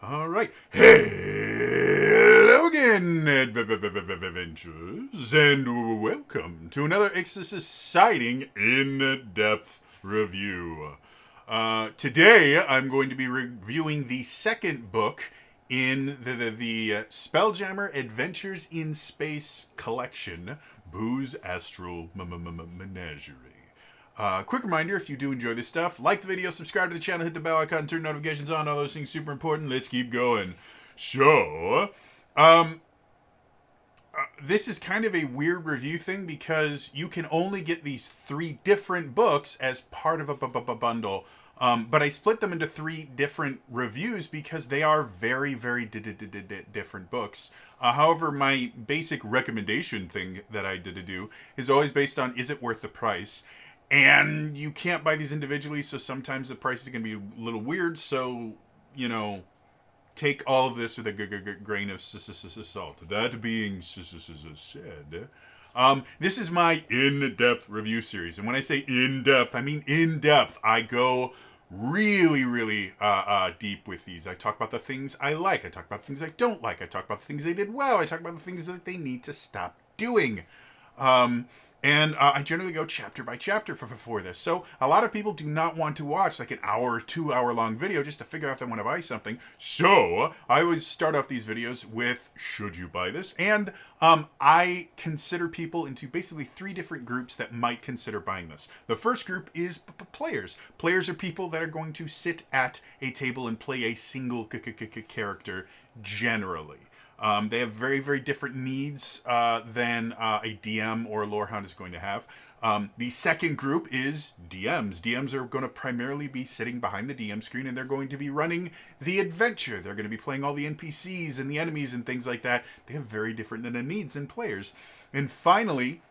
All right. Hello again, adventurers, and welcome to another exciting in-depth review. Today, I'm going to be reviewing the second book in the Spelljammer Adventures in Space collection, Boo's Astral Menagerie. Quick reminder, if you do enjoy this stuff, like the video, subscribe to the channel, hit the bell icon, turn notifications on, all those things super important. Let's keep going. So, this is kind of a weird review thing because you can only get these three different books as part of a bundle. But I split them into three different reviews because they are very, very different books. However, my basic recommendation thing that I did to do is always based on, is it worth the price? And you can't buy these individually, so sometimes the price is going to be a little weird. So, take all of this with a grain of salt. That being said, this is my in-depth review series. And when I say in-depth, I mean in-depth. I go really deep with these. I talk about the things I like. I talk about the things I don't like. I talk about the things they did well. I talk about the things that they need to stop doing. And I generally go chapter by chapter for this. So a lot of people do not want to watch like an hour or 2 hour long video just to figure out if they want to buy something. So I always start off these videos with, should you buy this? And I consider people into basically three different groups that might consider buying this. The first group is players. Players are people that are going to sit at a table and play a single character generally. They have very, very different needs than a DM or a Lorehound is going to have. The second group is DMs. DMs are going to primarily be sitting behind the DM screen and they're going to be running the adventure. They're going to be playing all the NPCs and the enemies and things like that. They have very different needs than players. And finally,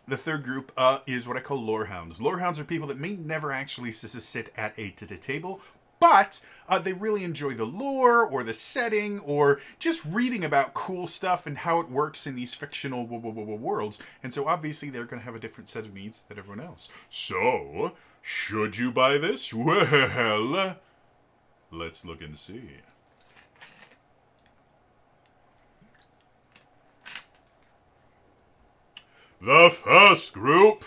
the third group is what I call Lorehounds. Lorehounds are people that may never actually sit at a table, but they really enjoy the lore or the setting or just reading about cool stuff and how it works in these fictional worlds. And so obviously they're going to have a different set of needs than everyone else. So, should you buy this? Well, let's look and see. The first group.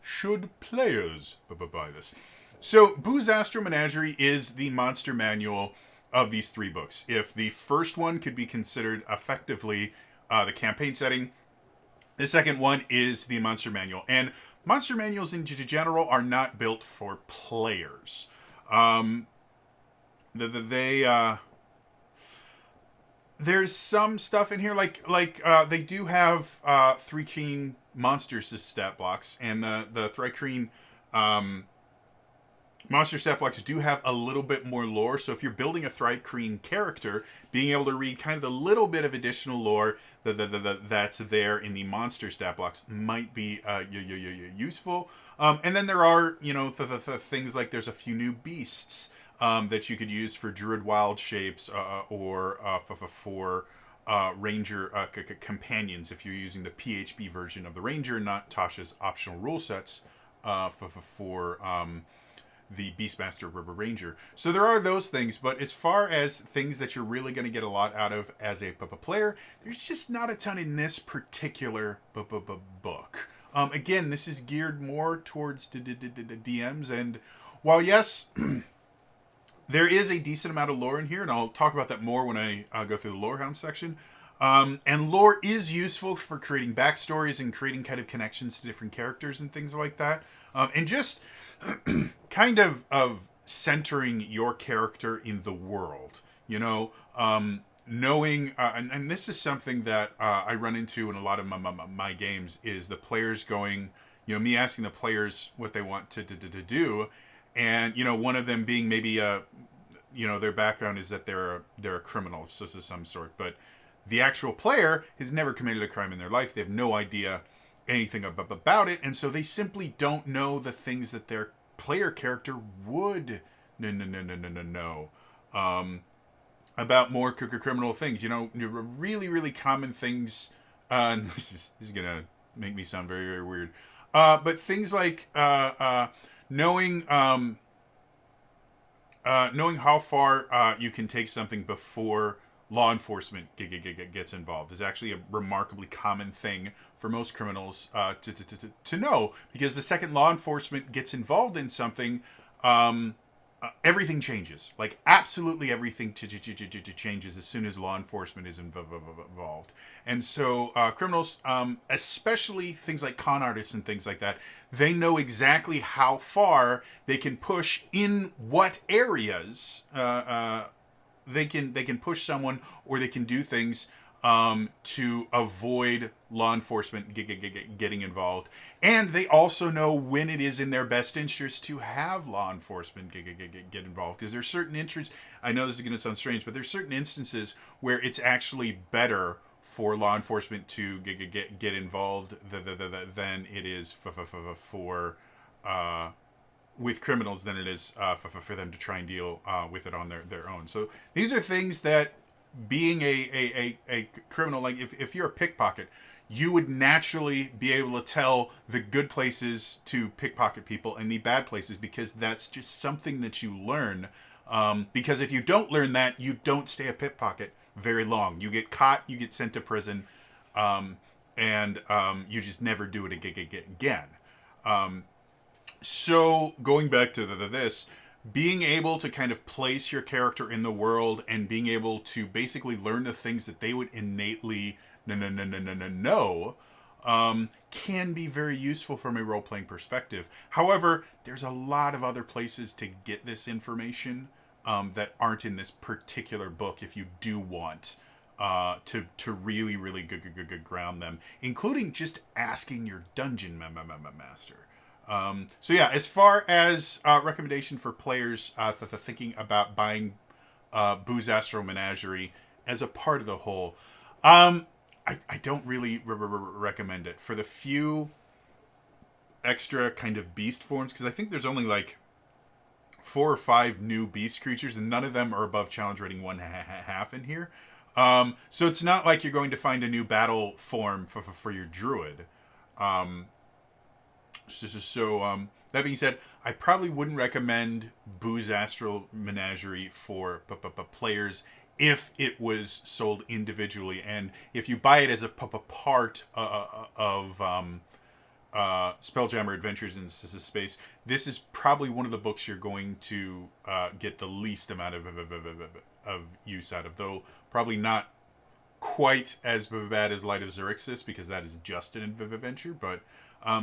Should players buy this? So, Boo's Astral Menagerie is the monster manual of these three books. If the first one could be considered effectively the campaign setting, the second one is the monster manual. And monster manuals in general are not built for players. There's some stuff in here like they do have three Kreen monsters as stat blocks, and the Thrykreen monster stat blocks do have a little bit more lore. So if you're building a Thrykreen character, being able to read kind of the little bit of additional lore that's there in the monster stat blocks might be useful. And then there are the things like there's a few new beasts that you could use for druid wild shapes or for ranger companions if you're using the PHB version of the ranger, not Tasha's optional rule sets for the Beastmaster Ranger. So there are those things, but as far as things that you're really going to get a lot out of as a player, there's just not a ton in this particular book. Again, this is geared more towards DMs, and while yes, there is a decent amount of lore in here, and I'll talk about that more when I go through the Lorehound section. And lore is useful for creating backstories and creating kind of connections to different characters and things like that. And just kind of centering your character in the world, knowing, and this is something that I run into in a lot of my games, is the players going, me asking the players what they want to do, and one of them being maybe their background is that they're a criminal of some sort, but the actual player has never committed a crime in their life. They have no idea anything about it, and so they simply don't know the things that their player character would know about more criminal things. Really common things. And this is gonna make me sound very, very weird. But things like knowing knowing how far you can take something before law enforcement gets involved is actually a remarkably common thing for most criminals to know, because the second law enforcement gets involved in something, everything changes. Like, absolutely everything changes as soon as law enforcement is involved. And so criminals, especially things like con artists and things like that, they know exactly how far they can push in what areas they can push someone, or they can do things to avoid law enforcement getting involved. And they also know when it is in their best interest to have law enforcement get involved, because there's certain interests. I know this is going to sound strange, but there's certain instances where it's actually better for law enforcement to get involved than it is for with criminals than it is for them to try and deal with it on their own. So these are things that, being a criminal, like if you're a pickpocket, you would naturally be able to tell the good places to pickpocket people and the bad places, because that's just something that you learn. Because if you don't learn that, you don't stay a pickpocket very long. You get caught, you get sent to prison, and you just never do it again. So going back to this, being able to kind of place your character in the world and being able to basically learn the things that they would innately know can be very useful from a role-playing perspective. However, there's a lot of other places to get this information that aren't in this particular book if you do want to really good ground them, including just asking your dungeon master. So yeah, as far as recommendation for players thinking about buying Boo's Astral Menagerie as a part of the whole, I don't really recommend it for the few extra kind of beast forms, because I think there's only like 4 or 5 new beast creatures, and none of them are above challenge rating 1.5 in here. So it's not like you're going to find a new battle form for your druid. So that being said, I probably wouldn't recommend Boo's Astral Menagerie for players if it was sold individually, and if you buy it as a part of Spelljammer Adventures in Space, this is probably one of the books you're going to get the least amount of use out of, though probably not quite as bad as Light of Xerxes, because that is just an adventure, but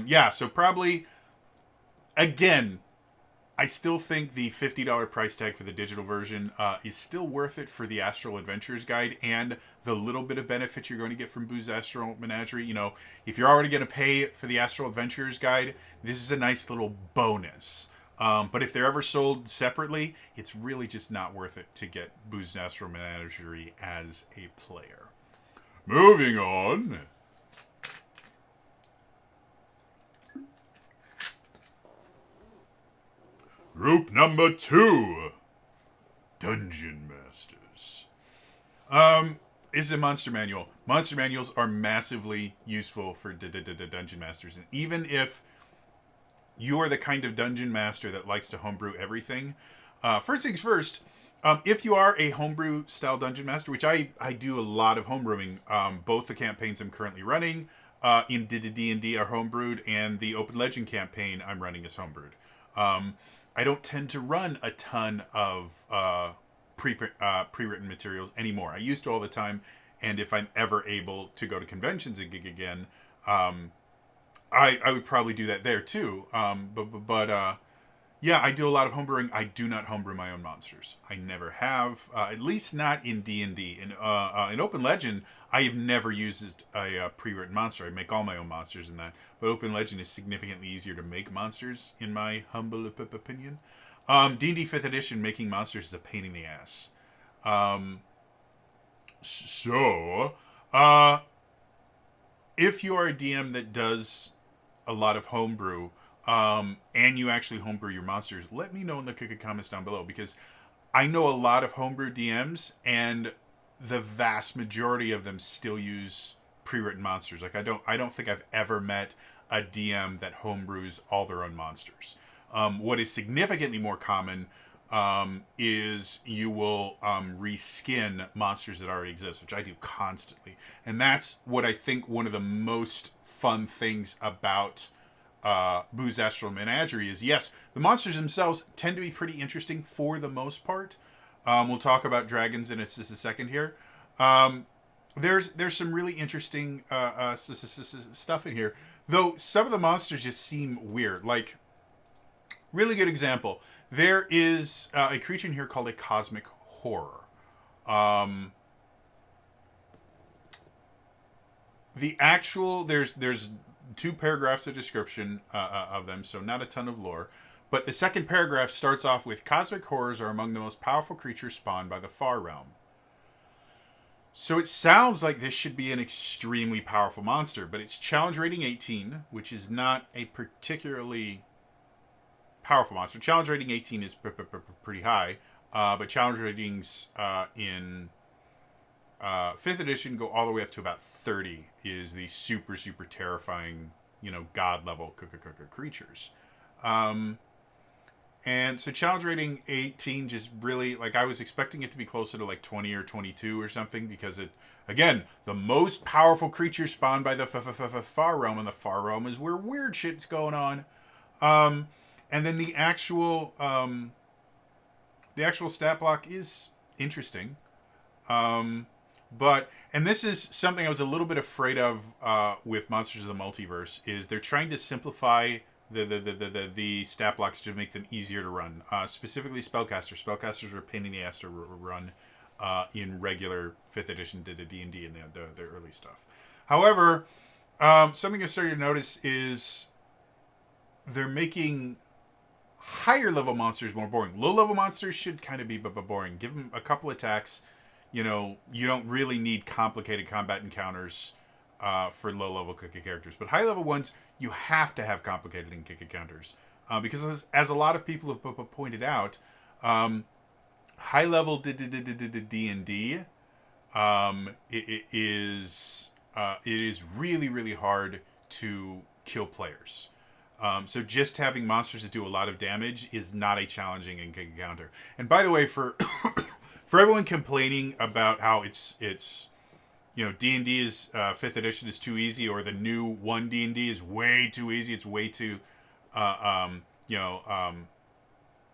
yeah, so probably, again, I still think the $50 price tag for the digital version is still worth it for the Astral Adventures Guide and the little bit of benefit you're going to get from Boo's Astral Menagerie. You know, if you're already going to pay for the Astral Adventures Guide, this is a nice little bonus. But if they're ever sold separately, it's really just not worth it to get Boo's Astral Menagerie as a player. Moving on. Group number 2, Dungeon Masters. Is a monster manual. Monster manuals are massively useful for Dungeon Masters, and even if you are the kind of Dungeon Master that likes to homebrew everything, first things first, if you are a homebrew style Dungeon Master, which I do a lot of homebrewing, both the campaigns I'm currently running in D&D are homebrewed, and the Open Legend campaign I'm running is homebrewed. I don't tend to run a ton of pre-written materials anymore. I used to all the time, and if I'm ever able to go to conventions again, I would probably do that there too. But yeah, I do a lot of homebrewing. I do not homebrew my own monsters. I never have, at least not in D&D. In Open Legend, I have never used a pre-written monster. I make all my own monsters in that. But Open Legend is significantly easier to make monsters, in my humble opinion. D&D 5th Edition, making monsters is a pain in the ass. If you are a DM that does a lot of homebrew, and you actually homebrew your monsters, let me know in the comments down below, because I know a lot of homebrew DMs, and the vast majority of them still use pre-written monsters. Like, I don't think I've ever met a DM that homebrews all their own monsters. What is significantly more common is you will reskin monsters that already exist, which I do constantly. And that's what I think one of the most fun things about Boo's Astral Menagerie is, yes, the monsters themselves tend to be pretty interesting for the most part. We'll talk about dragons in just a second here. There's some really interesting stuff in here, though some of the monsters just seem weird. Like, really good example. There is a creature in here called a cosmic horror. The actual there's 2 paragraphs of description of them, so not a ton of lore. But the second paragraph starts off with cosmic horrors are among the most powerful creatures spawned by the Far Realm. So it sounds like this should be an extremely powerful monster, but it's challenge rating 18, which is not a particularly powerful monster. Challenge rating 18 is pretty high, but challenge ratings in 5th edition go all the way up to about 30 is the super, super terrifying, god level creatures. And so challenge rating 18 just really, like, I was expecting it to be closer to like 20 or 22 or something, because it, again, the most powerful creature spawned by the Far Realm, and the Far Realm is where weird shit's going on. And then the actual stat block is interesting. But, and this is something I was a little bit afraid of with Monsters of the Multiverse, is they're trying to simplify the stat blocks to make them easier to run. Specifically Spellcasters. Spellcasters were a pain in the ass to run in regular 5th edition D&D and the early stuff. However, something I started to notice is they're making higher level monsters more boring. Low level monsters should kind of be boring. Give them a couple attacks. You don't really need complicated combat encounters for low level characters. But high level ones, you have to have complicated encounters. Because as a lot of people have pointed out, high level D&D, it is really, really hard to kill players. So just having monsters that do a lot of damage is not a challenging encounter. And by the way, for for everyone complaining about how it's D&D is 5th edition is too easy, or the new 1 D&D is way too easy, it's way too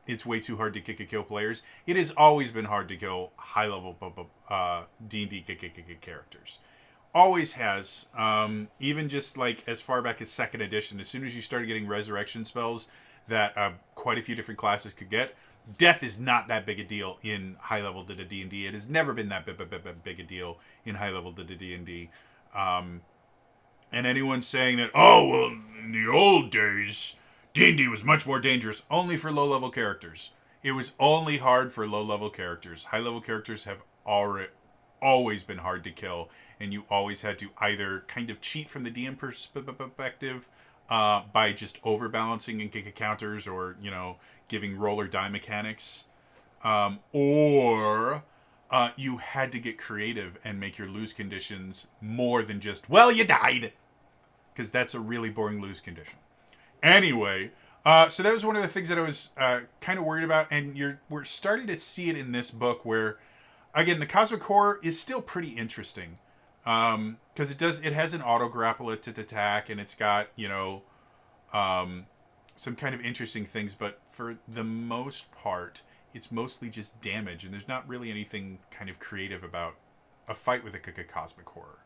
it's way too hard to kill players. It has always been hard to kill high level D&D characters. Always has. Even just like as far back as 2nd edition, as soon as you started getting resurrection spells that quite a few different classes could get, death is not that big a deal in high level D&D. It has never been that big a deal in high level D&D. And anyone saying that, oh, well, in the old days, D&D was much more dangerous, only for low level characters. It was only hard for low level characters. High level characters have always been hard to kill, and you always had to either kind of cheat from the DM perspective by just overbalancing and counters, or giving roll or die mechanics, or you had to get creative and make your lose conditions more than just, well, you died, because that's a really boring lose condition. Anyway, so that was one of the things that I was kind of worried about, and we're starting to see it in this book where, again, the Cosmic Horror is still pretty interesting, because it has an auto grapple attack, and it's got some kind of interesting things, but for the most part, it's mostly just damage, and there's not really anything kind of creative about a fight with a Cosmic Horror.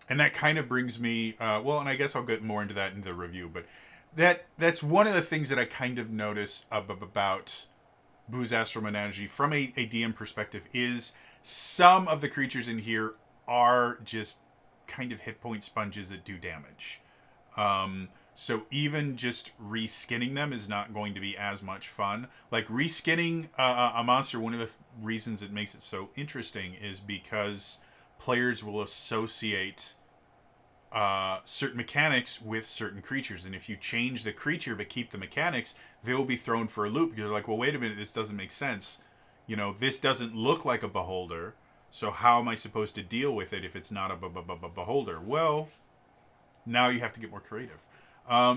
And that kind of brings me, and I guess I'll get more into that in the review, but that's one of the things that I kind of noticed about Boo's Astral Menagerie from a DM perspective is some of the creatures in here are just kind of hit point sponges that do damage. So even just reskinning them is not going to be as much fun. Like reskinning a monster, one of the reasons it makes it so interesting is because players will associate certain mechanics with certain creatures. And if you change the creature but keep the mechanics, they will be thrown for a loop, because they're like, well, wait a minute, this doesn't make sense. This doesn't look like a beholder, so how am I supposed to deal with it if it's not a beholder? Well, now you have to get more creative.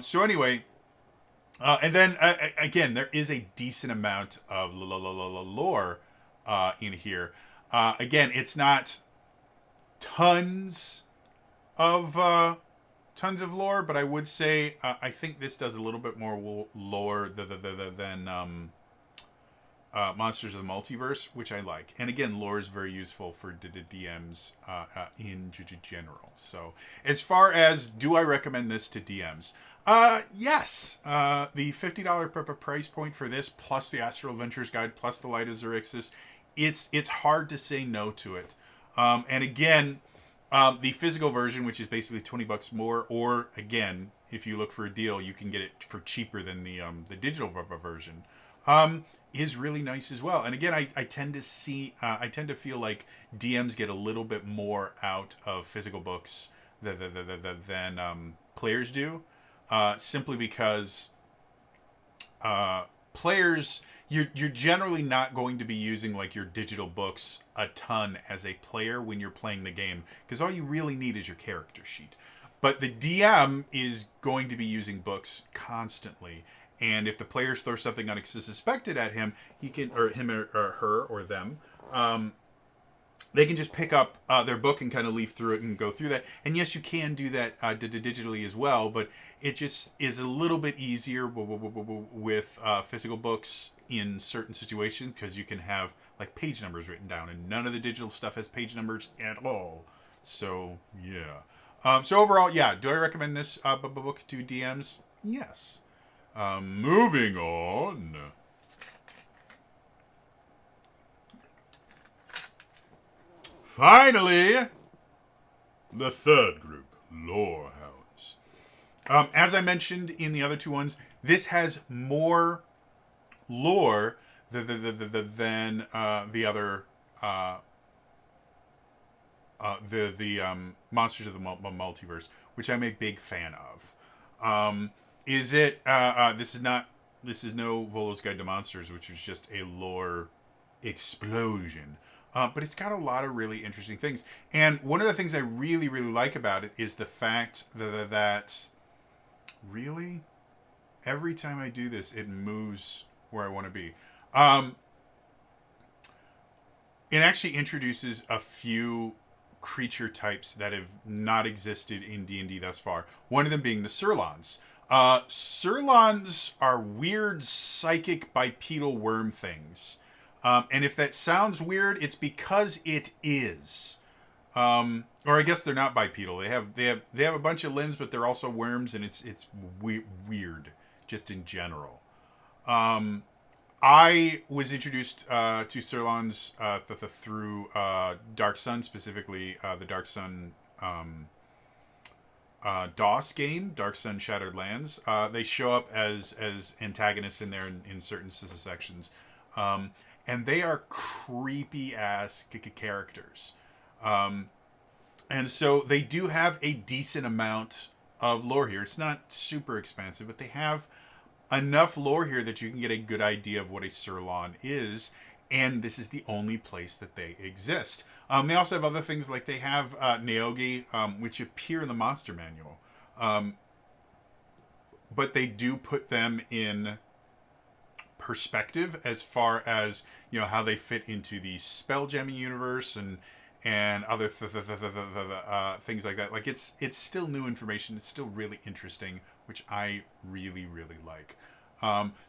So anyway, And then again, there is a decent amount of lore in here. Again, it's not tons of lore, but I would say I think this does a little bit more lore than Monsters of the Multiverse, which I like. And again, lore is very useful for DMs in general. So, as far as do I recommend this to DMs? Yes. The $50 price point for this, plus the Astral Adventures Guide, plus the Light of Xerxes, it's hard to say no to it. And again, the physical version, which is basically $20 more, or again, if you look for a deal, you can get it for cheaper than the digital version. Is really nice as well. And again, I tend to feel like DMs get a little bit more out of physical books than players do, simply because players, you're generally not going to be using like your digital books a ton as a player when you're playing the game, because all you really need is your character sheet. But the DM is going to be using books constantly. And if the players throw something unsuspected at him, he can, or him or her or them, they can just pick up their book and kind of leaf through it and go through that. And yes, you can do that digitally as well, but it just is a little bit easier with physical books in certain situations, because you can have like page numbers written down, and none of the digital stuff has page numbers at all. So yeah. So overall, yeah. Do I recommend this book to DMs? Yes. Moving on. Finally, the third group, Lorehounds. As I mentioned in the other two ones, this has more lore than the other Monsters of the Multiverse, which I'm a big fan of. Is it? This is not. This is no Volo's Guide to Monsters, which is just a lore explosion. But it's got a lot of really interesting things. And one of the things I really, really like about it is the fact that really, every time I do this, it moves where I want to be. It actually introduces a few creature types that have not existed in D&D thus far. One of them being the Surlons. Surlons are weird psychic bipedal worm things. And if that sounds weird, it's because it is. Or I guess they're not bipedal. They have a bunch of limbs, but they're also worms, and it's weird just in general. I was introduced to Surlons through Dark Sun, specifically the Dark Sun DOS game, Dark Sun Shattered Lands. They show up as antagonists in there in certain sections. And they are creepy ass characters. And so they do have a decent amount of lore here. It's not super expansive, but they have enough lore here that you can get a good idea of what a Surlon is. And this is the only place that they exist. They also have other things, like they have Neogi, which appear in the monster manual. But they do put them in perspective as far as, you know, how they fit into the Spelljamming universe and other things like that. Like it's still new information. It's still really interesting, which I really, really like.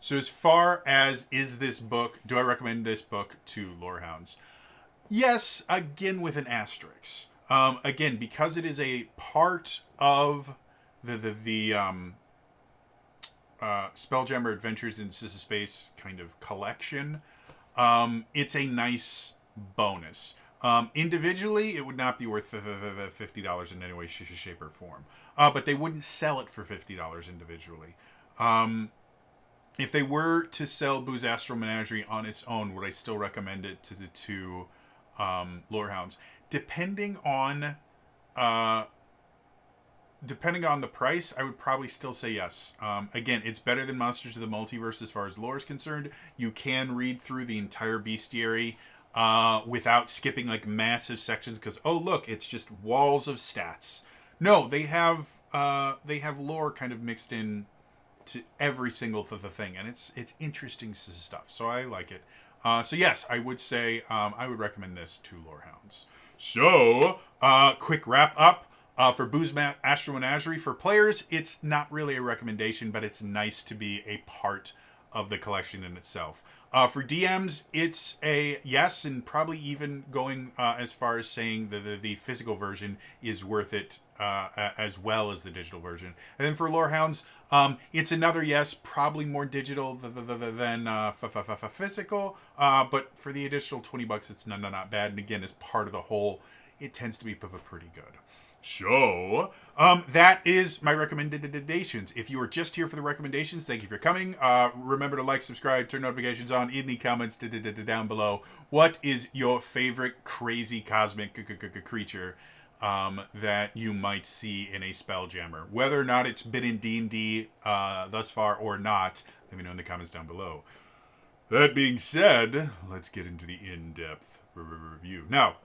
So as far as do I recommend this book to Lorehounds? Yes, again with an asterisk. Again, because it is a part of the Spelljammer Adventures in Scissor Space kind of collection, it's a nice bonus. Individually, it would not be worth $50 in any way, shape, or form. But they wouldn't sell it for $50 individually. If they were to sell Boo's Astral Menagerie on its own, would I still recommend it to the two Lorehounds? Depending on the price, I would probably still say yes. Again, it's better than Monsters of the Multiverse as far as lore is concerned. You can read through the entire Bestiary without skipping like massive sections because, oh look, it's just walls of stats. No, they have lore kind of mixed in to every single thing, and it's interesting stuff. So I like it. So yes, I would say I would recommend this to Lorehounds. So quick wrap up. For Astral Menagerie, for players, it's not really a recommendation, but it's nice to be a part of the collection in itself. For DMs, it's a yes, and probably even going as far as saying the physical version is worth it as well as the digital version. And then for Lorehounds, it's another yes, probably more digital than physical, but for the additional $20, it's not bad. And again, as part of the whole, it tends to be pretty good. So, that is my recommendations. If you are just here for the recommendations, thank you for coming. Remember to like, subscribe, turn notifications on in the comments down below. What is your favorite crazy cosmic creature that you might see in a Spelljammer? Whether or not it's been in D&D thus far or not, let me know in the comments down below. That being said, let's get into the in-depth review. Now,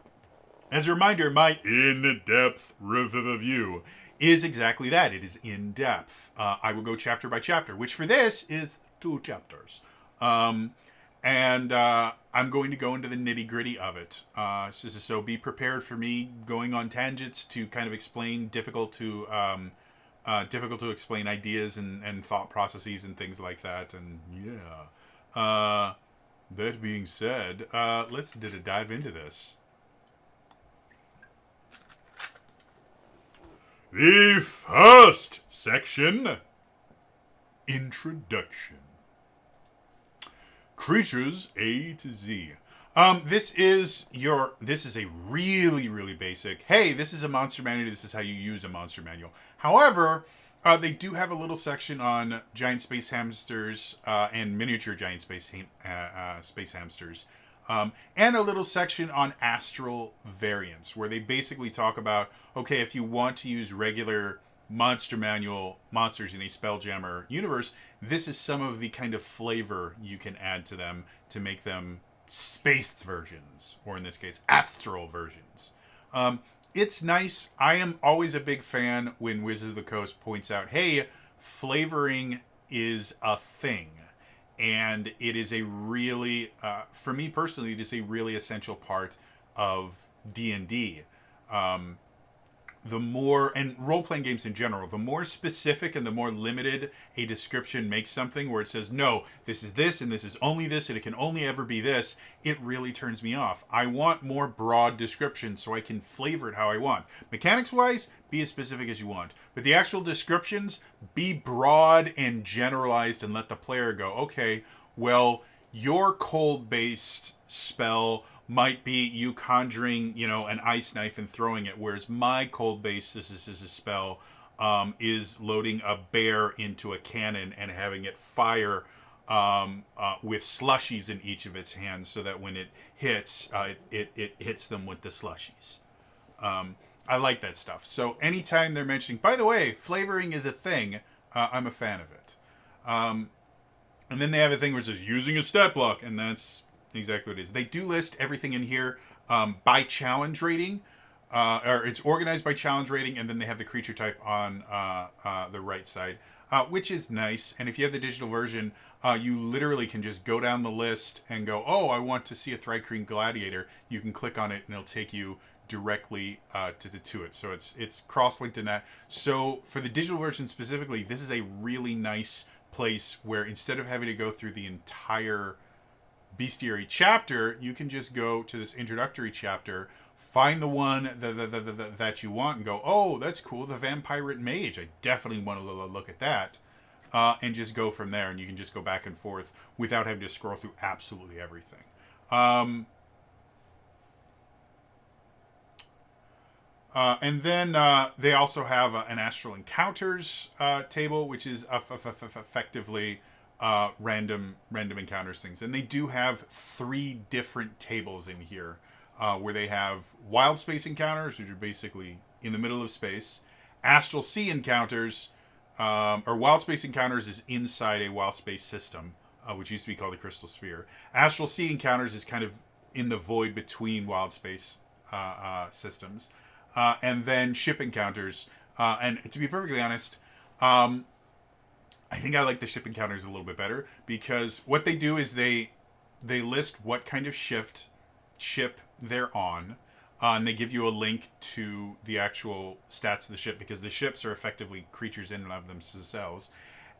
as a reminder, my in-depth review is exactly that. It is in-depth. I will go chapter by chapter, which for this is 2 chapters. And I'm going to go into the nitty-gritty of it. So be prepared for me going on tangents to kind of explain difficult to explain ideas and thought processes and things like that. And yeah. That being said, let's dive into this. The first section, Introduction. Creatures A to Z. This is a really basic, hey, this is a monster manual, this is how you use a monster manual. However, they do have a little section on giant space hamsters and miniature giant space hamsters. And a little section on astral variants, where they basically talk about, okay, if you want to use regular monster manual monsters in a Spelljammer universe, this is some of the kind of flavor you can add to them to make them space versions, or in this case, astral versions. It's nice. I am always a big fan when Wizard of the Coast points out, hey, flavoring is a thing. And it is a really, for me personally, it is a really essential part of D&D. The more, and role-playing games in general, the more specific and the more limited a description makes something, where it says, no, this is this, and this is only this, and it can only ever be this, it really turns me off. I want more broad descriptions so I can flavor it how I want. Mechanics-wise, be as specific as you want. But the actual descriptions, be broad and generalized, and let the player go, okay, well, your cold-based spell might be you conjuring, an ice knife and throwing it, whereas my cold-based this is a spell is loading a bear into a cannon and having it fire with slushies in each of its hands, so that when it hits, it hits them with the slushies. I like that stuff. So anytime they're mentioning, by the way, flavoring is a thing, I'm a fan of it. And then they have a thing where it says using a stat block, and that's exactly what it is. They do list everything in here by challenge rating, or it's organized by challenge rating, and then they have the creature type on the right side, which is nice. And if you have the digital version, you literally can just go down the list and go, oh, I want to see a Thri-kreen Gladiator. You can click on it, and it'll take you directly to it. So it's cross-linked in that. So for the digital version specifically, this is a really nice place where instead of having to go through the entire Bestiary chapter, you can just go to this introductory chapter, find the one that you want, and go, oh, that's cool, the Vampirate Mage, I definitely want to look at that, and just go from there, and you can just go back and forth without having to scroll through absolutely everything. And then they also have an Astral Encounters table, which is effectively random encounters things. And they do have 3 different tables in here where they have wild space encounters, which are basically in the middle of space. Astral sea encounters, or wild space encounters is inside a wild space system, which used to be called the Crystal Sphere. Astral sea encounters is kind of in the void between wild space systems. And then ship encounters. And to be perfectly honest, I think I like the ship encounters a little bit better because what they do is they list what kind of ship they're on. And they give you a link to the actual stats of the ship because the ships are effectively creatures in and of themselves.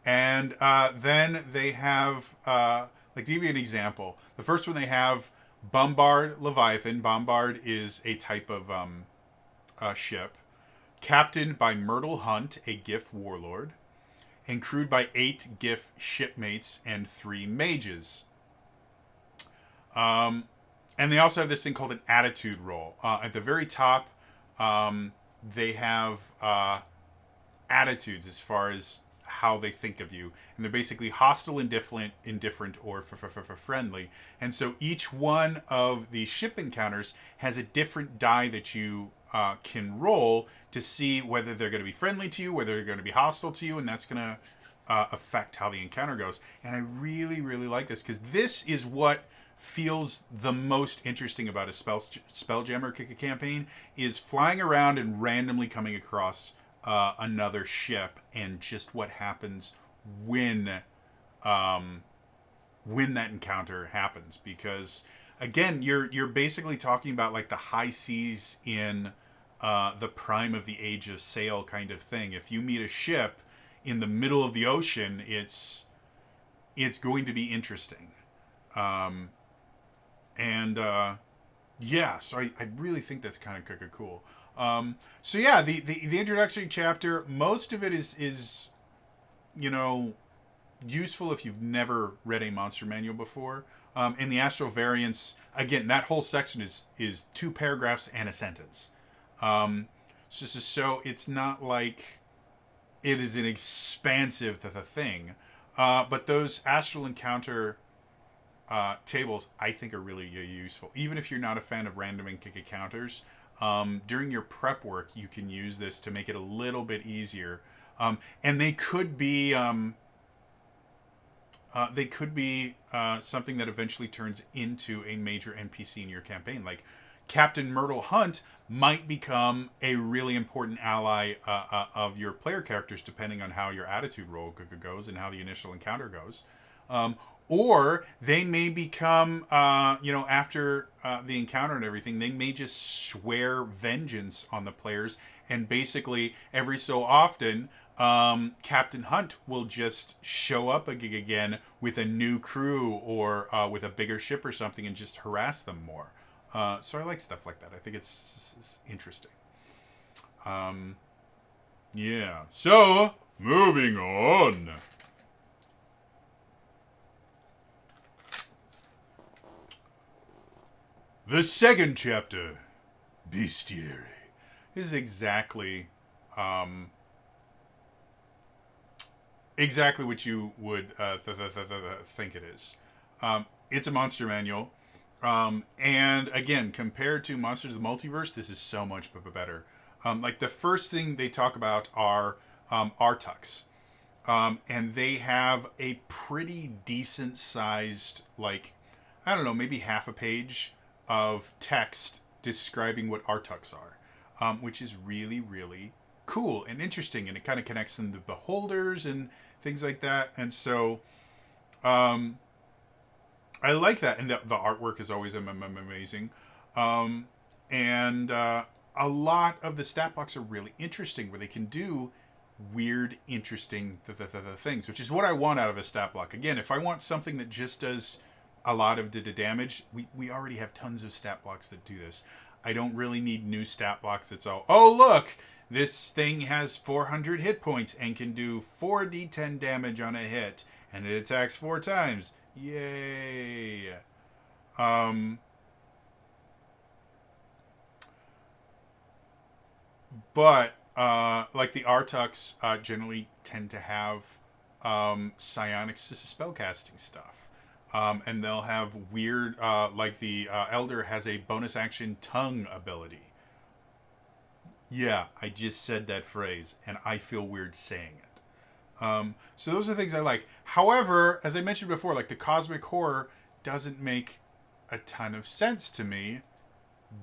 And then they have, like, to give you an example, the first one they have Bombard Leviathan. Bombard is a type of ship, captained by Myrtle Hunt, a Gif warlord, and crewed by 8 Gif shipmates and 3 mages. And they also have this thing called an attitude roll. At the very top, they have attitudes as far as how they think of you, and they're basically hostile, indifferent, or friendly. And so each one of the ship encounters has a different die that you can roll to see whether they're going to be friendly to you, whether they're going to be hostile to you, and that's going to affect how the encounter goes. And I really, really like this because this is what feels the most interesting about a Spelljammer campaign is flying around and randomly coming across another ship and just what happens when that encounter happens. Because again, you're basically talking about like the high seas in the prime of the Age of Sail kind of thing. If you meet a ship in the middle of the ocean, it's going to be interesting. Yeah, so I really think that's kind of cool. So yeah, the introductory chapter, most of it is useful if you've never read a monster manual before. And the Astral variants, again, that whole section is 2 paragraphs and a sentence. So it's not like it is an expansive thing. But those Astral encounter tables, I think, are really useful. Even if you're not a fan of random encounters, during your prep work, you can use this to make it a little bit easier. And they could be something that eventually turns into a major NPC in your campaign. Like Captain Myrtle Hunt might become a really important ally of your player characters, depending on how your attitude roll goes and how the initial encounter goes. Or they may become, after the encounter and everything, they may just swear vengeance on the players. And basically, every so often, Captain Hunt will just show up again with a new crew or with a bigger ship or something and just harass them more. So I like stuff like that. I think it's interesting. Yeah. So, moving on. The second chapter, Bestiary, is exactly what you would think it is. It's a monster manual. And again, compared to Monsters of the Multiverse, this is so much better. Like the first thing they talk about are Artux. And they have a pretty decent sized, like, I don't know, maybe half a page of text describing what Artux are, which is really, really cool and interesting, and it kind of connects them to beholders and things like that. And so I like that, and the artwork is always amazing. And a lot of the stat blocks are really interesting, where they can do weird, interesting things, which is what I want out of a stat block. Again, if I want something that just does a lot of the damage, we already have tons of stat blocks that do this. I don't really need new stat blocks. It's all, oh look, this thing has 400 hit points and can do 4d10 damage on a hit, and it attacks 4 times. Yay. But like the Artux generally tend to have psionic spellcasting stuff. And they'll have weird, like the Elder has a bonus action tongue ability. Yeah, I just said that phrase, and I feel weird saying it. So those are things I like. However, as I mentioned before, like the cosmic horror doesn't make a ton of sense to me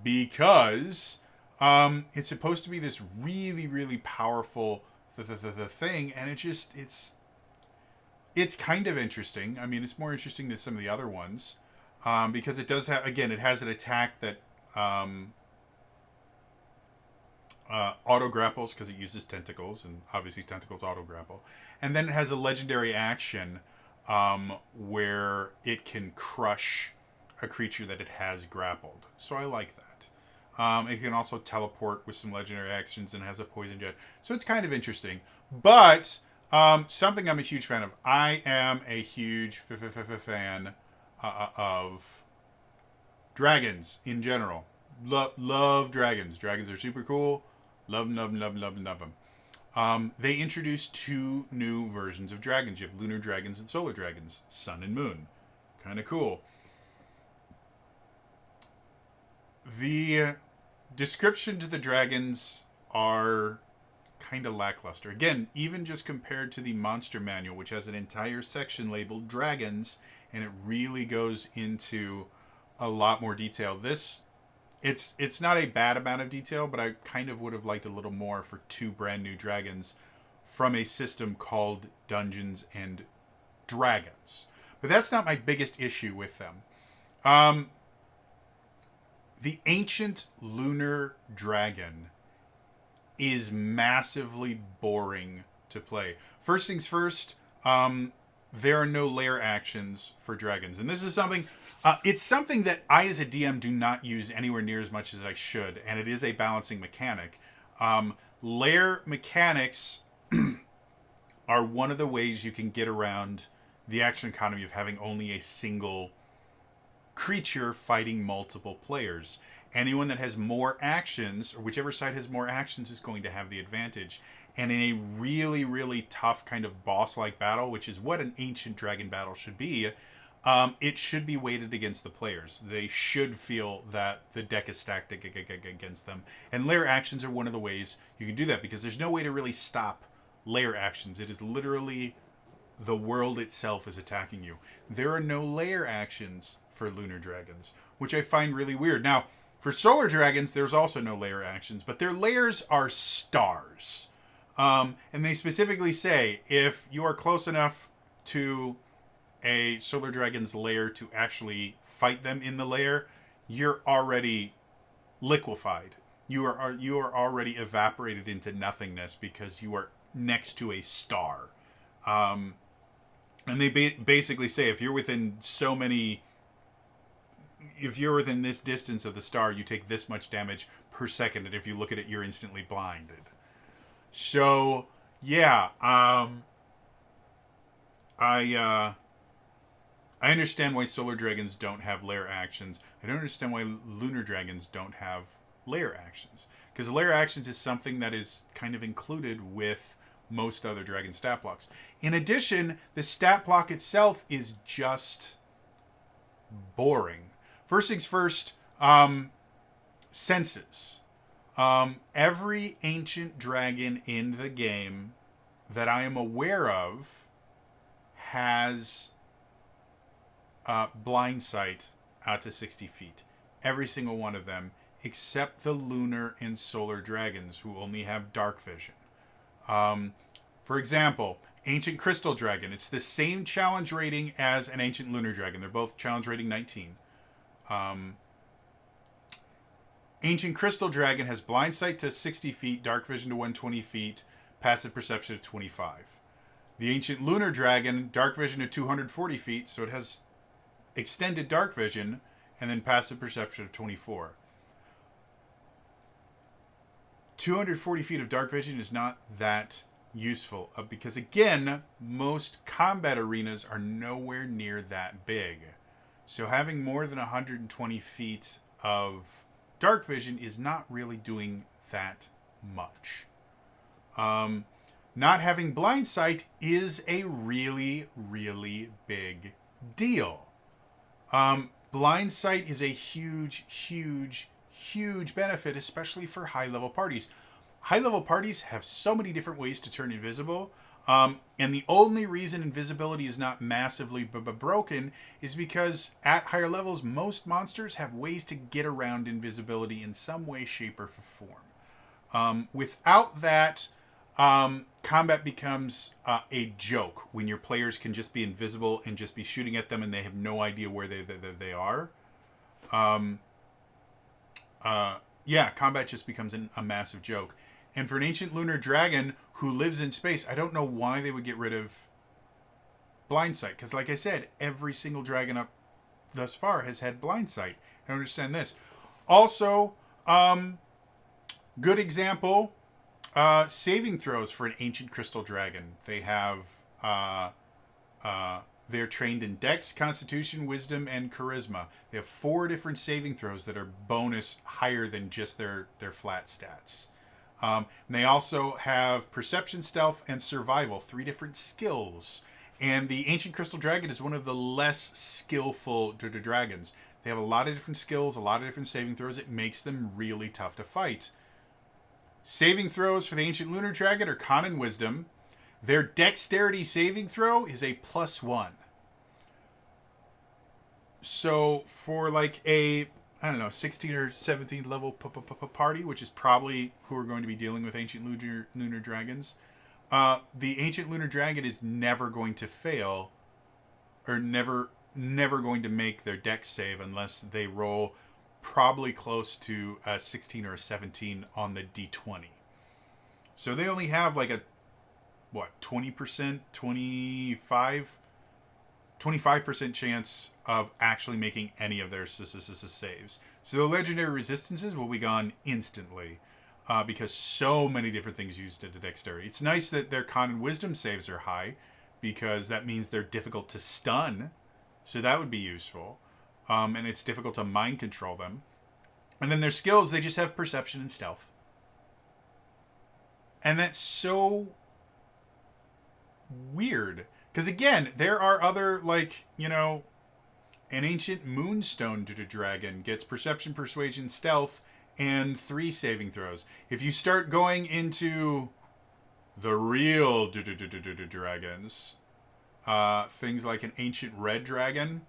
because it's supposed to be this really, really powerful thing, and it's It's kind of interesting. I mean, it's more interesting than some of the other ones, because it does have, again, it has an attack that um, auto grapples because it uses tentacles, and obviously tentacles auto grapple. And then it has a legendary action where it can crush a creature that it has grappled. So I like that. It can also teleport with some legendary actions and has a poison jet. So it's kind of interesting. But something I'm a huge fan of. I am a huge fan of dragons in general. Love dragons. Dragons are super cool. Love them, love them, love them, love them, love them. They introduced two new versions of dragons. You have lunar dragons and solar dragons. Sun and moon. Kind of cool. The description to the dragons are kind of lackluster. Again, even just compared to the monster manual, which has an entire section labeled dragons, and it really goes into a lot more detail. It's not a bad amount of detail, but I kind of would have liked a little more for two brand new dragons from a system called Dungeons and Dragons. But that's not my biggest issue with them. The ancient lunar dragon is massively boring to play. First things first, there are no lair actions for dragons. And this is something, it's something that I as a DM do not use anywhere near as much as I should. And it is a balancing mechanic. Lair mechanics are one of the ways you can get around the action economy of having only a single creature fighting multiple players. Anyone that has more actions, or whichever side has more actions, is going to have the advantage. And in a really, really tough kind of boss-like battle, which is what an ancient dragon battle should be, it should be weighted against the players. They should feel that the deck is stacked against them. And lair actions are one of the ways you can do that, because there's no way to really stop lair actions. It is literally the world itself is attacking you. There are no lair actions for lunar dragons, which I find really weird. Now, for solar dragons, there's also no lair actions, but their lairs are stars. And they specifically say if you are close enough to a solar dragon's lair to actually fight them in the lair, you're already liquefied. You are already evaporated into nothingness because you are next to a star. And they basically say if you're within this distance of the star, you take this much damage per second, and if you look at it, you're instantly blinded. So, yeah, I understand why solar dragons don't have lair actions. I don't understand why lunar dragons don't have lair actions. Because lair actions is something that is kind of included with most other dragon stat blocks. In addition, the stat block itself is just boring. First things first, senses. Every ancient dragon in the game that I am aware of has blind sight out to 60 feet. Every single one of them, except the lunar and solar dragons, who only have dark vision. For example, Ancient Crystal Dragon. It's the same challenge rating as an Ancient Lunar Dragon. They're both challenge rating 19. Ancient Crystal Dragon has blind sight to 60 feet, dark vision to 120 feet, passive perception to 25. The Ancient Lunar Dragon, dark vision to 240 feet, so it has extended dark vision, and then passive perception of 24. 240 feet of dark vision is not that useful, because again, most combat arenas are nowhere near that big. So having more than 120 feet of dark vision is not really doing that much. Not having blind sight is a really, really big deal. Blind sight is a huge, huge, huge benefit, especially for high-level parties. High-level parties have so many different ways to turn invisible. And the only reason invisibility is not massively broken is because at higher levels, most monsters have ways to get around invisibility in some way, shape, or form. Without that, combat becomes a joke when your players can just be invisible and just be shooting at them and they have no idea where they are. Yeah, combat just becomes a massive joke. And for an ancient lunar dragon who lives in space, I don't know why they would get rid of blind sight. Because like I said, every single dragon up thus far has had blind sight. I don't understand this. Also, good example, saving throws for an ancient crystal dragon. They have they're trained in Dex, Constitution, Wisdom, and Charisma. They have 4 different saving throws that are bonus higher than just their flat stats. And they also have Perception, Stealth, and Survival, 3 different skills. And the Ancient Crystal Dragon is one of the less skillful dragons. They have a lot of different skills, a lot of different saving throws. It makes them really tough to fight. Saving throws for the Ancient Lunar Dragon are Con and Wisdom. Their Dexterity saving throw is a +1. So for like a, I don't know, 16 or 17 level party, which is probably who are going to be dealing with Ancient Lunar Dragons, the Ancient Lunar Dragon is never going to fail, or never going to make their Dex save unless they roll probably close to a 16 or a 17 on the D20. So they only have like a, 20%, 25% chance of actually making any of their saves. So the legendary resistances will be gone instantly because so many different things used into dexterity. It's nice that their con and wisdom saves are high because that means they're difficult to stun. So that would be useful. And it's difficult to mind control them. And then their skills, they just have perception and stealth. And that's so weird. Because again, there are other, like, an ancient moonstone dragon gets perception, persuasion, stealth, and 3 saving throws. If you start going into the real dragons, things like an ancient red dragon.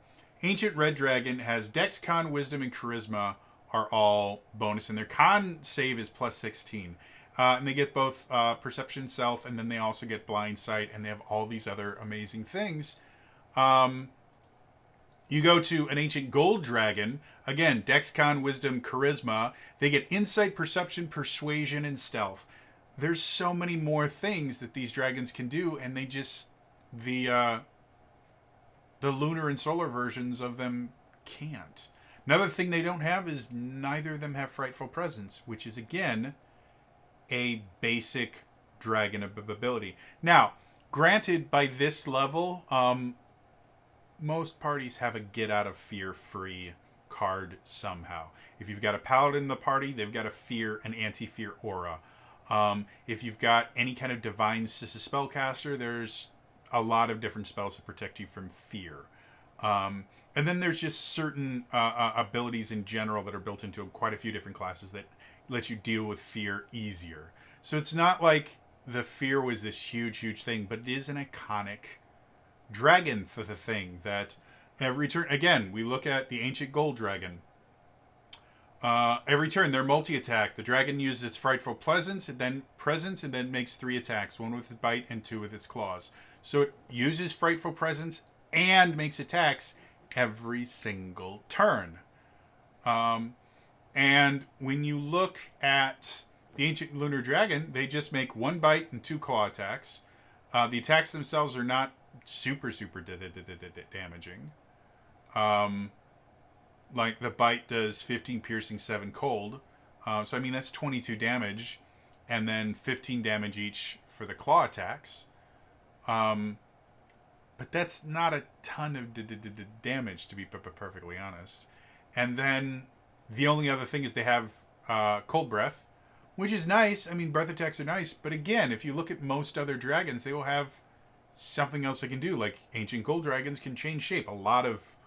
Ancient red dragon has Dex, Con, Wisdom, and Charisma are all bonus, and their Con save is +16. And they get both perception, stealth, and then they also get blind sight, and they have all these other amazing things. You go to an ancient gold dragon, again, Dex, Con, Wisdom, Charisma. They get insight, perception, persuasion, and stealth. There's so many more things that these dragons can do, and they just, the lunar and solar versions of them can't. Another thing they don't have is neither of them have Frightful Presence, which is, again, a basic dragon ability. Now, granted, by this level, most parties have a get out of fear free card somehow. If you've got a paladin in the party, they've got an anti-fear aura. If you've got any kind of divine spellcaster, there's a lot of different spells that protect you from fear. And then there's just certain abilities in general that are built into quite a few different classes that let you deal with fear easier. So it's not like the fear was this huge thing, but it is an iconic dragon for the thing that every turn, again, we look at the ancient gold dragon. Every turn, they're multi-attack. The dragon uses its frightful presence and then makes 3 attacks, 1 with its bite and 2 with its claws. So it uses frightful presence and makes attacks every single turn. And when you look at the ancient lunar dragon, they just make 1 bite and 2 claw attacks. The attacks themselves are not super damaging. Like the bite does 15 piercing, 7 cold. So I mean that's 22 damage, and then 15 damage each for the claw attacks. But that's not a ton of damage, to be perfectly honest. And then the only other thing is they have cold breath, which is nice. I mean, breath attacks are nice, but again, if you look at most other dragons, they will have something else they can do. Like ancient gold dragons can change shape. A lot of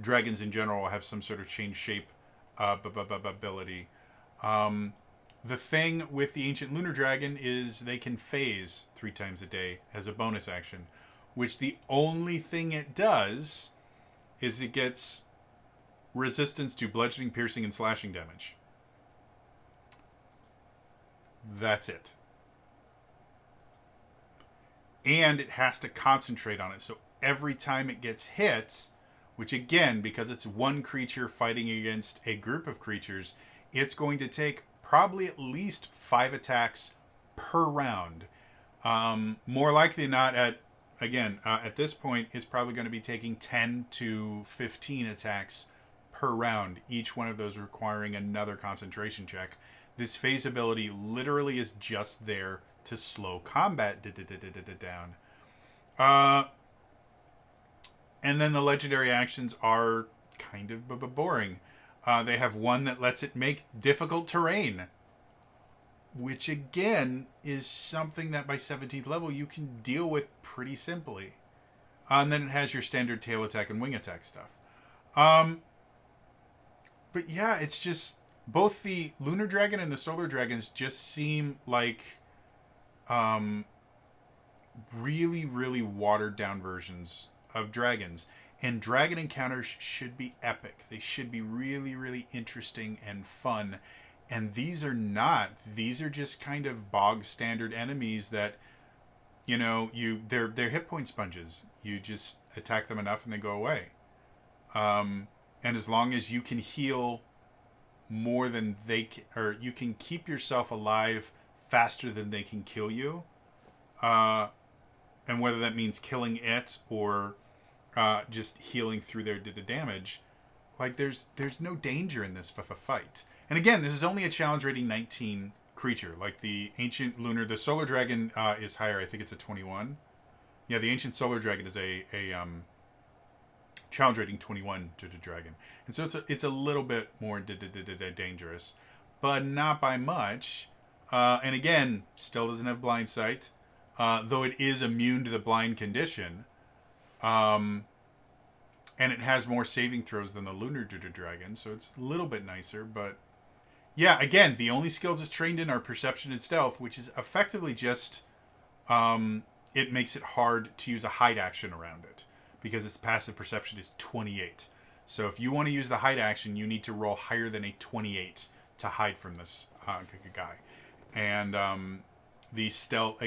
dragons in general have some sort of change shape ability. The thing with the ancient lunar dragon is they can phase 3 times a day as a bonus action, which the only thing it does is it gets resistance to bludgeoning, piercing, and slashing damage. That's it. and it has to concentrate on it. So every time it gets hit, which again, because it's one creature fighting against a group of creatures, it's going to take probably at least 5 attacks per round. More likely than not, at this point, it's probably going to be taking 10 to 15 attacks per round, each one of those requiring another concentration check. This phase ability literally is just there to slow combat down. And then the legendary actions are kind of boring. They have one that lets it make difficult terrain, which again is something that by 17th level you can deal with pretty simply. And then it has your standard tail attack and wing attack stuff. But yeah, it's just both the Lunar Dragon and the Solar Dragons just seem like really, really watered down versions of dragons. And dragon encounters should be epic. They should be really, really interesting and fun. And these are not. These are just kind of bog standard enemies that, they're hit point sponges. You just attack them enough and they go away. And as long as you can heal more than or you can keep yourself alive faster than they can kill you, and whether that means killing it or just healing through their damage, like there's no danger in this fight. And again, this is only a challenge rating 19 creature. Like the ancient lunar, the solar dragon is higher. I think it's a 21. Yeah, the ancient solar dragon is a challenge rating 21 to the dragon, and so it's a little bit more dangerous, but not by much. And again, still doesn't have blind sight, though it is immune to the blind condition. And it has more saving throws than the lunar dragon, so it's a little bit nicer. But yeah, again, the only skills it's trained in are perception and stealth, which is effectively just it makes it hard to use a hide action around it, because its passive perception is 28. So if you want to use the hide action, you need to roll higher than a 28 to hide from this guy. And the stealth,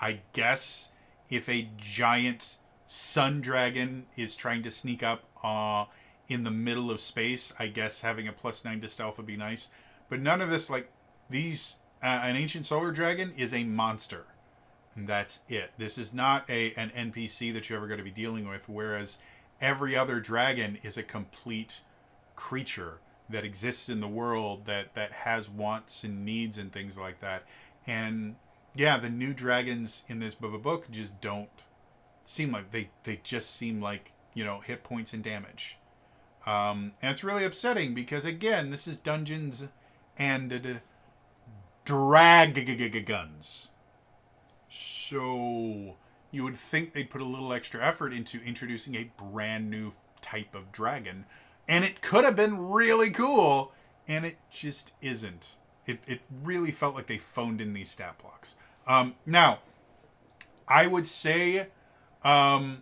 I guess if a giant sun dragon is trying to sneak up in the middle of space, I guess having a +9 to stealth would be nice. But none of this, like these, an ancient solar dragon is a monster. And that's it. This is not an NPC that you're ever going to be dealing with, whereas every other dragon is a complete creature that exists in the world that has wants and needs and things like that. And yeah, the new dragons in this book just don't seem like they just seem like, hit points and damage. And it's really upsetting because again, this is Dungeons and Dragons. So you would think they'd put a little extra effort into introducing a brand new type of dragon, and it could have been really cool, and it just isn't. It really felt like they phoned in these stat blocks. Now, I would say the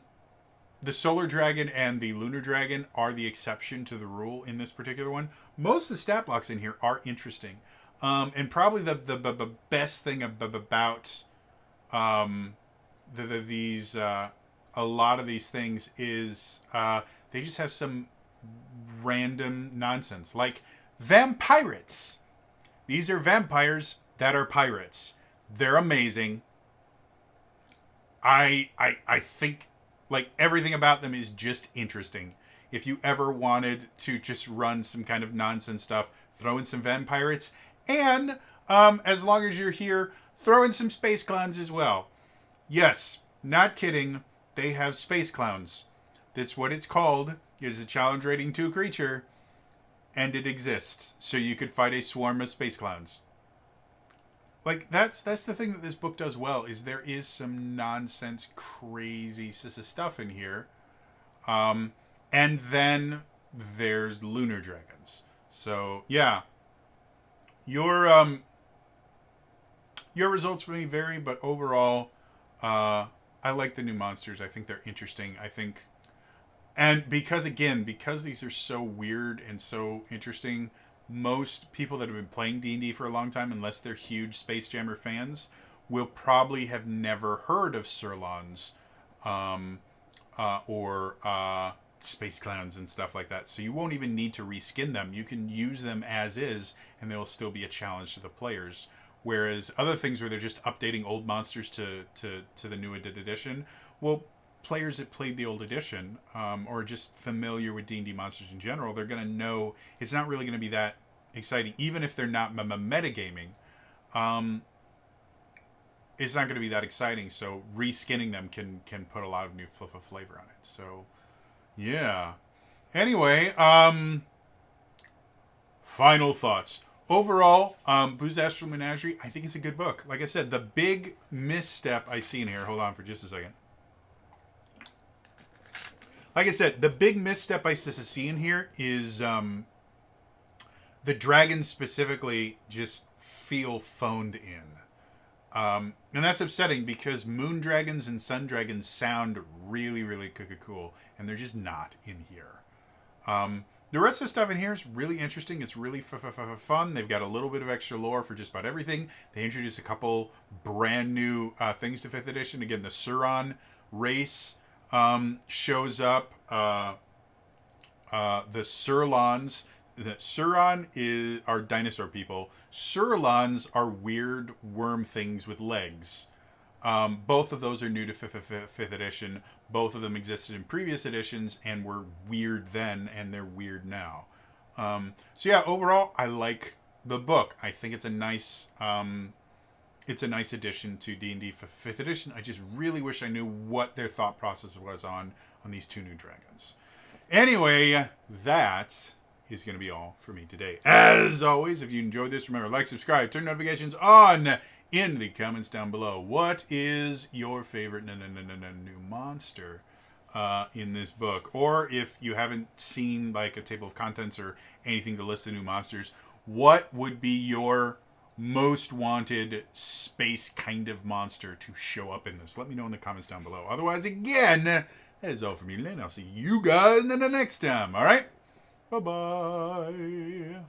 Solar Dragon and the Lunar Dragon are the exception to the rule in this particular one. Most of the stat blocks in here are interesting. And probably the best thing about these a lot of these things is they just have some random nonsense, like vampirates. These are vampires that are pirates. They're amazing. I think like everything about them is just interesting. If you ever wanted to just run some kind of nonsense stuff, throw in some vampirates, and as long as you're here, throw in some space clowns as well. Yes, not kidding. They have space clowns. That's what it's called. It is a challenge rating 2 creature, and it exists. So you could fight a swarm of space clowns. Like, that's the thing that this book does well, is there is some nonsense, crazy stuff in here. And then there's lunar dragons. So, yeah. Your results for me vary, but overall, I like the new monsters. I think they're interesting. And because these are so weird and so interesting, most people that have been playing D&D for a long time, unless they're huge Spelljammers fans, will probably have never heard of Surlons or space clowns and stuff like that. So you won't even need to reskin them. You can use them as is, and they'll still be a challenge to the players. Whereas other things where they're just updating old monsters to the new edition, well, players that played the old edition or just familiar with D&D monsters in general, they're going to know it's not really going to be that exciting. Even if they're not metagaming, it's not going to be that exciting. So reskinning them can put a lot of new flavor on it. So, yeah. Anyway, final thoughts. Overall, Boo's Astral Menagerie, I think it's a good book. Like I said, the big misstep I see in here, hold on for just a second. Like I said, the big misstep I see in here is the dragons specifically just feel phoned in. And that's upsetting because moon dragons and sun dragons sound really, really cool, and they're just not in here. The rest of the stuff in here is really interesting. It's really fun. They've got a little bit of extra lore for just about everything. They introduced a couple brand new things to 5th edition. Again, the Suron race shows up. The Surlons. The Suron are dinosaur people. Surlons are weird worm things with legs. Both of those are new to 5th edition. Both of them existed in previous editions and were weird then, and they're weird now. So yeah, overall, I like the book. I think it's a nice addition to D&D 5th edition. I just really wish I knew what their thought process was on these two new dragons. Anyway, that is going to be all for me today. As always, if you enjoyed this, remember, like, subscribe, turn notifications on in the comments down below. What is your favorite new monster in this book? Or if you haven't seen like a table of contents or anything to list the new monsters, what would be your most wanted space kind of monster to show up in this? Let me know in the comments down below. Otherwise, again, that is all from me, and I'll see you guys next time. All right? Bye-bye.